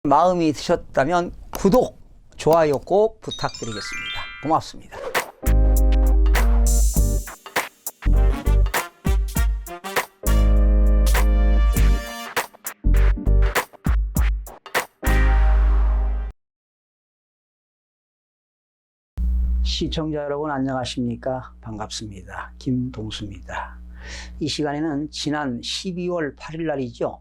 마음이 드셨다면 구독, 좋아요 꼭 부탁드리겠습니다. 고맙습니다. 시청자 여러분 안녕하십니까? 반갑습니다. 김동수입니다. 이 시간에는 지난 12월 8일 날이죠.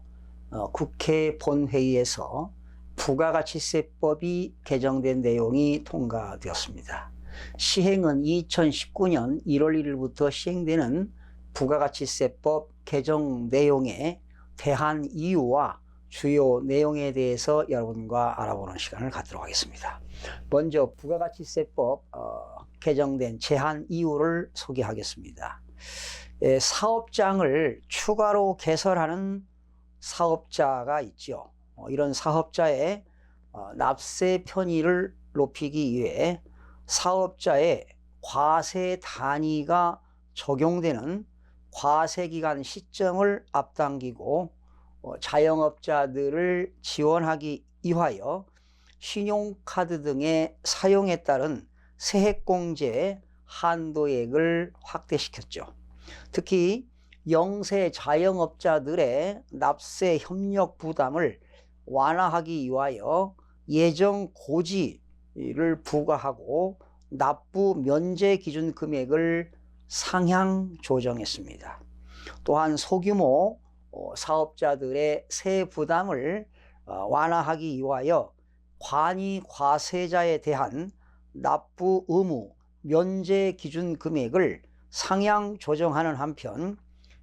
국회 본회의에서 부가가치세법이 개정된 내용이 통과되었습니다. 시행은 2019년 1월 1일부터 시행되는 부가가치세법 개정 내용에 대한 이유와 주요 내용에 대해서 여러분과 알아보는 시간을 갖도록 하겠습니다. 먼저 부가가치세법 개정된 제한 이유를 소개하겠습니다. 사업장을 추가로 개설하는 사업자가 있죠. 이런 사업자의 납세 편의를 높이기 위해 사업자의 과세 단위가 적용되는 과세기간 시점을 앞당기고 자영업자들을 지원하기 위하여 신용카드 등의 사용에 따른 세액공제 한도액을 확대시켰죠. 특히 영세 자영업자들의 납세 협력 부담을 완화하기 위하여 예정 고지를 부과하고 납부 면제 기준 금액을 상향 조정했습니다. 또한 소규모 사업자들의 세액 부담을 완화하기 위하여 관이 과세자에 대한 납부 의무 면제 기준 금액을 상향 조정하는 한편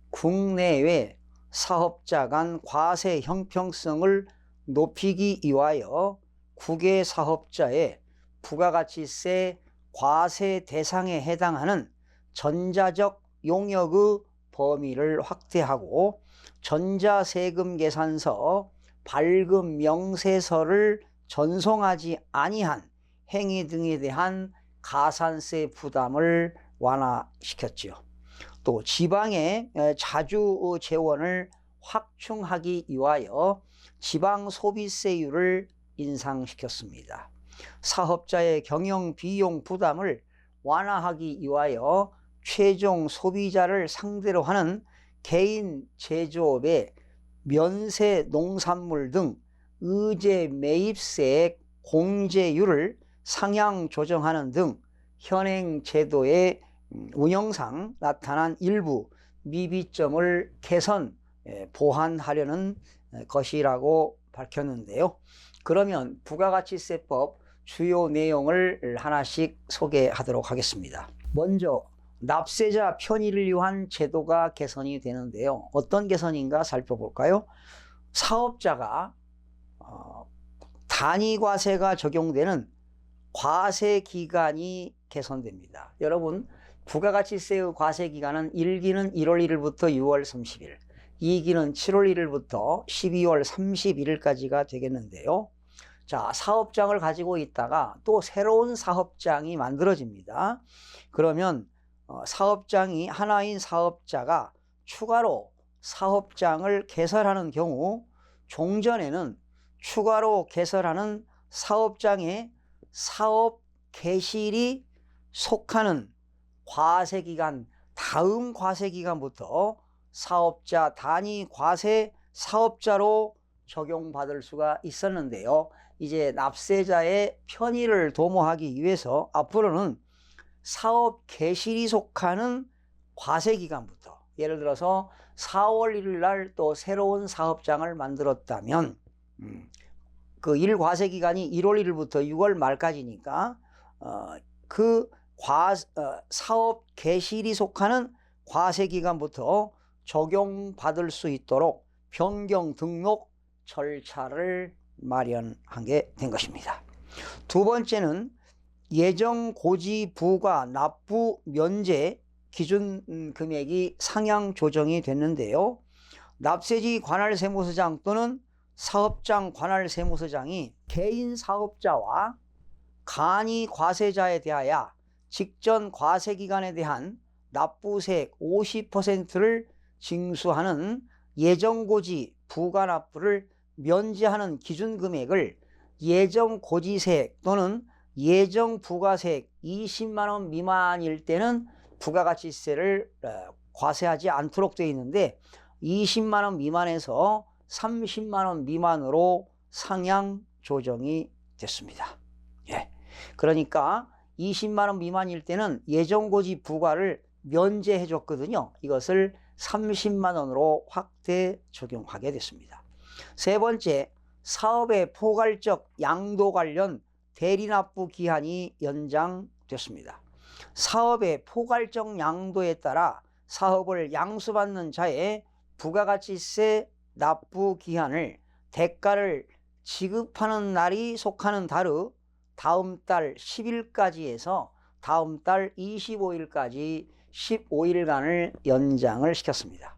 국내외 사업자 간 과세 형평성을 높이기 위하여 국외 사업자의 부가가치세 과세 대상에 해당하는 전자적 용역의 범위를 확대하고 전자세금 계산서 발급 명세서를 전송하지 아니한 행위 등에 대한 가산세 부담을 완화시켰지요. 또 지방의 자주 재원을 확충하기 위하여 지방 소비세율을 인상시켰습니다. 사업자의 경영 비용 부담을 완화하기 위하여 최종 소비자를 상대로 하는 개인 제조업의 면세 농산물 등 의제 매입세액 공제율을 상향 조정하는 등 현행 제도의 운영상 나타난 일부 미비점을 개선, 보완하려는 것이라고 밝혔는데요. 그러면 부가가치세법 주요 내용을 하나씩 소개하도록 하겠습니다. 먼저 납세자 편의를 위한 제도가 개선이 되는데요. 어떤 개선인가 살펴볼까요? 사업자가 단위과세가 적용되는 과세기간이 개선됩니다. 여러분, 부가가치세의 과세기간은 1기는 1월 1일부터 6월 30일, 2기는 7월 1일부터 12월 31일까지가 되겠는데요. 자, 사업장을 가지고 있다가 또 새로운 사업장이 만들어집니다. 그러면 사업장이 하나인 사업자가 추가로 사업장을 개설하는 경우 종전에는 추가로 개설하는 사업장의 사업 개시일이 속하는 과세기간 다음 과세기간부터 사업자 단위 과세 사업자로 적용받을 수가 있었는데요. 이제 납세자의 편의를 도모하기 위해서 앞으로는 사업 개시일이 속하는 과세기간부터, 예를 들어서 4월 1일 날 또 새로운 사업장을 만들었다면 그 1과세기간이 1월 1일부터 6월 말까지니까 그 사업 개시일이 속하는 과세기간부터 적용받을 수 있도록 변경 등록 절차를 마련하게 된 것입니다. 두 번째는 예정 고지 부과 납부 면제 기준 금액이 상향 조정이 됐는데요. 납세지 관할 세무서장 또는 사업장 관할 세무서장이 개인 사업자와 간이 과세자에 대하여 직전 과세기간에 대한 납부세액 50%를 징수하는 예정고지 부가납부를 면제하는 기준 금액을 예정 고지세액 또는 예정 부가세액 20만 원 미만일 때는 부가가치세를 과세하지 않도록 되어 있는데 20만 원 미만에서 30만 원 미만으로 상향 조정이 됐습니다. 예. 그러니까 20만 원 미만일 때는 예정고지 부과를 면제해 줬거든요. 이것을 30만 원으로 확대 적용하게 됐습니다. 세 번째, 사업의 포괄적 양도 관련 대리납부 기한이 연장됐습니다. 사업의 포괄적 양도에 따라 사업을 양수받는 자의 부가가치세 납부 기한을 대가를 지급하는 날이 속하는 달의 다음 달 10일까지 해서 다음 달 25일까지 15일간을 연장을 시켰습니다.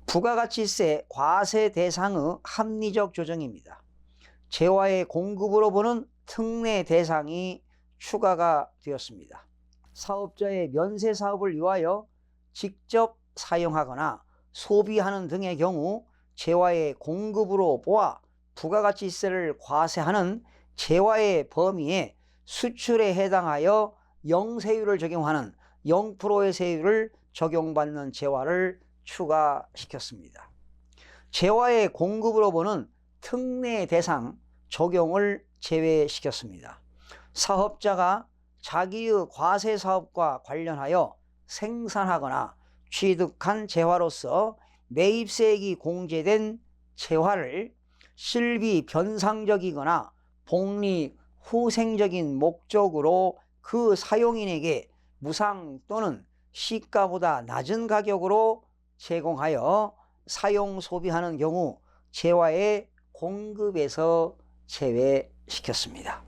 부가가치세 과세 대상의 합리적 조정입니다. 재화의 공급으로 보는 특례 대상이 추가가 되었습니다. 사업자의 면세 사업을 위하여 직접 사용하거나 소비하는 등의 경우 재화의 공급으로 보아 부가가치세를 과세하는 재화의 범위에 수출에 해당하여 0세율을 적용하는 0%의 세율을 적용받는 재화를 추가시켰습니다. 재화의 공급으로 보는 특례 대상 적용을 제외시켰습니다. 사업자가 자기의 과세 사업과 관련하여 생산하거나 취득한 재화로서 매입세액이 공제된 재화를 실비 변상적이거나 복리 후생적인 목적으로 그 사용인에게 무상 또는 시가보다 낮은 가격으로 제공하여 사용 소비하는 경우 재화의 공급에서 제외시켰습니다.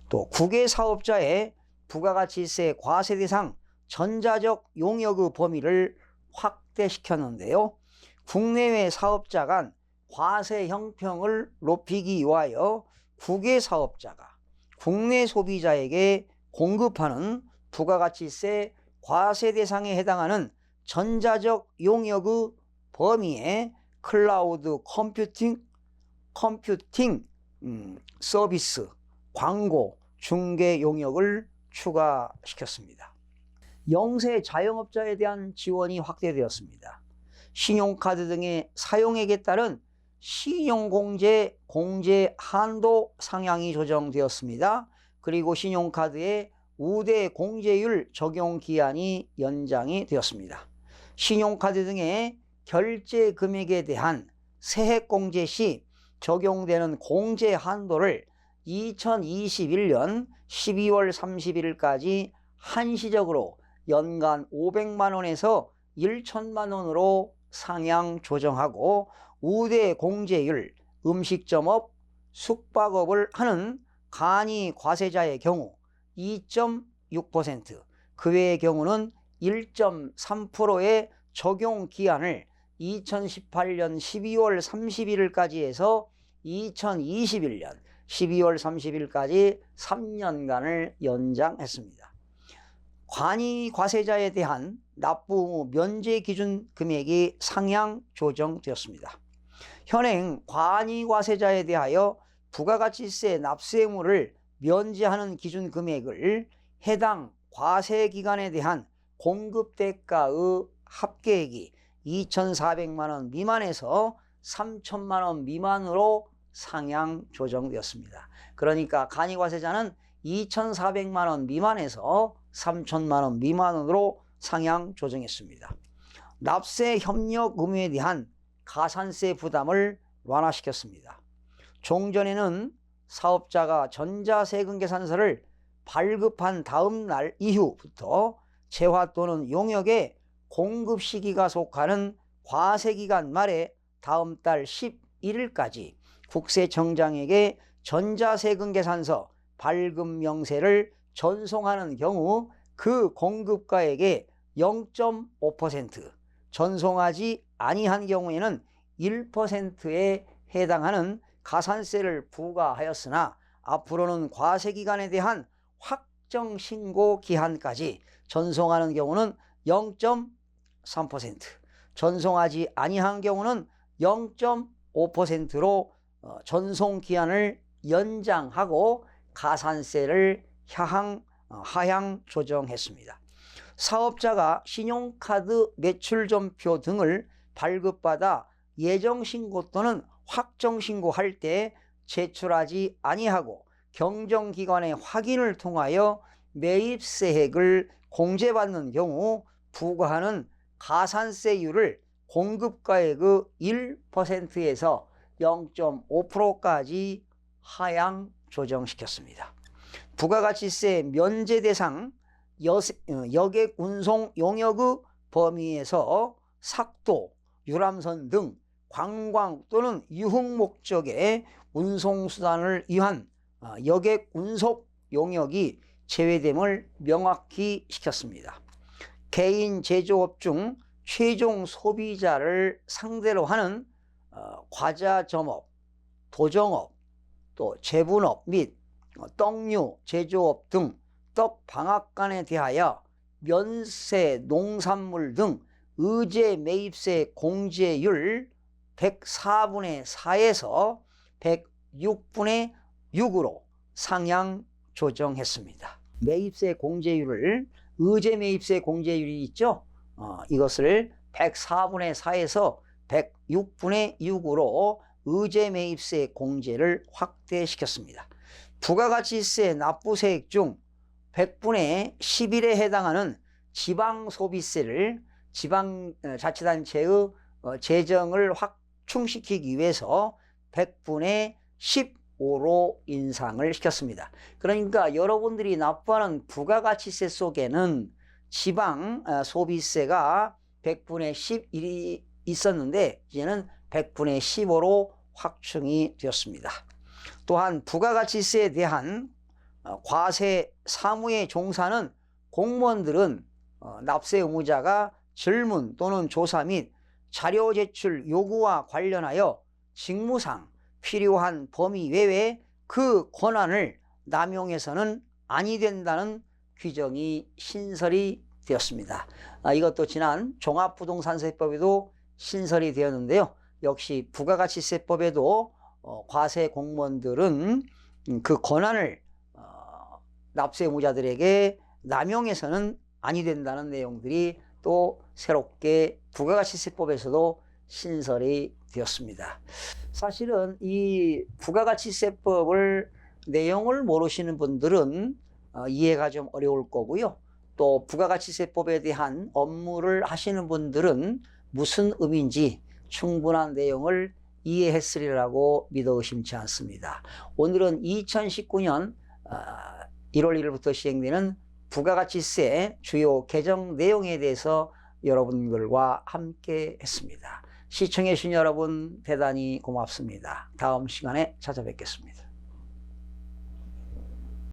또 국외사업자의 부가가치세 과세 대상 전자적 용역의 범위를 확대시켰는데요. 국내외 사업자 간 과세 형평을 높이기 위하여 국외사업자가 국내 소비자에게 공급하는 부가가치세 과세 대상에 해당하는 전자적 용역의 범위에 클라우드 컴퓨팅 서비스, 광고, 중개 용역을 추가시켰습니다. 영세 자영업자에 대한 지원이 확대되었습니다. 신용카드 등의 사용액에 따른 신용공제 공제 한도 상향이 조정되었습니다. 그리고 신용카드의 우대 공제율 적용 기한이 연장이 되었습니다. 신용카드 등의 결제 금액에 대한 세액 공제 시 적용되는 공제 한도를 2021년 12월 31일까지 한시적으로 연간 500만 원에서 1천만 원으로 상향 조정하고 우대 공제율, 음식점업, 숙박업을 하는 간이 과세자의 경우 2.6%, 그 외의 경우는 1.3%의 적용 기한을 2018년 12월 31일까지 해서 2021년 12월 30일까지 3년간을 연장했습니다. 관이 과세자에 대한 납부 면제 기준 금액이 상향 조정되었습니다. 현행 관이 과세자에 대하여 부가가치세 납세의무를 면제하는 기준 금액을 해당 과세 기간에 대한 공급 대가의 합계액이 2,400만 원 미만에서 3,000만 원 미만으로 상향 조정되었습니다. 그러니까 간이과세자는 2,400만 원 미만에서 3,000만 원 미만으로 상향 조정했습니다. 납세 협력 의무에 대한 가산세 부담을 완화시켰습니다. 종전에는 사업자가 전자세금 계산서를 발급한 다음 날 이후부터 재화 또는 용역의 공급 시기가 속하는 과세기간 말에 다음 달 11일까지 국세청장에게 전자세금 계산서 발급 명세를 전송하는 경우 그 공급가액의 0.5%, 전송하지 아니한 경우에는 1%에 해당하는 가산세를 부과하였으나 앞으로는 과세기간에 대한 확정 신고 기한까지 전송하는 경우는 0.3%, 전송하지 아니한 경우는 5%로 전송기한을 연장하고 가산세를 하향 조정했습니다. 사업자가 신용카드 매출점표 등을 발급받아 예정신고 또는 확정신고할 때 제출하지 아니하고 경정기관의 확인을 통하여 매입세액을 공제받는 경우 부과하는 가산세율을 공급가액의 1%에서 0.5%까지 하향 조정시켰습니다. 부가가치세 면제 대상 여객 운송 용역의 범위에서 삭도, 유람선 등 관광 또는 유흥 목적의 운송수단을 위한 여객 운송 용역이 제외됨을 명확히 시켰습니다. 개인 제조업 중 최종 소비자를 상대로 하는 과자점업, 도정업, 또 제분업 및 떡류 제조업 등 떡방앗간에 대하여 면세 농산물 등 의제 매입세 공제율 104분의 4에서 106분의 6으로 상향 조정했습니다. 매입세 공제율을 의제 매입세 공제율이 있죠. 이것을 104분의 4에서 106분의 6으로 의제 매입세 공제를 확대시켰습니다. 부가가치세 납부세액 중 100분의 11에 해당하는 지방소비세를 지방자치단체의 재정을 확충시키기 위해서 100분의 15로 인상을 시켰습니다. 그러니까 여러분들이 납부하는 부가가치세 속에는 지방소비세가 100분의 11이 있었는데 이제는 100분의 15로 확충이 되었습니다. 또한 부가가치세에 대한 과세 사무에 종사하는 공무원들은 납세 의무자가 질문 또는 조사 및 자료 제출 요구와 관련하여 직무상 필요한 범위 외에 그 권한을 남용해서는 아니 된다는 규정이 신설이 되었습니다. 이것도 지난 종합부동산세법에도 신설이 되었는데요. 역시 부가가치세법에도 과세 공무원들은 그 권한을 납세 의무자들에게 남용해서는 아니 된다는 내용들이 또 새롭게 부가가치세법에서도 신설이 되었습니다. 사실은 이 부가가치세법을 내용을 모르시는 분들은 이해가 좀 어려울 거고요. 또 부가가치세법에 대한 업무를 하시는 분들은 무슨 의미인지 충분한 내용을 이해했으리라고 믿어 의심치 않습니다. 오늘은 2019년 1월 1일부터 시행되는 부가가치세 주요 개정 내용에 대해서 여러분들과 함께 했습니다. 시청해 주신 여러분 대단히 고맙습니다. 다음 시간에 찾아뵙겠습니다.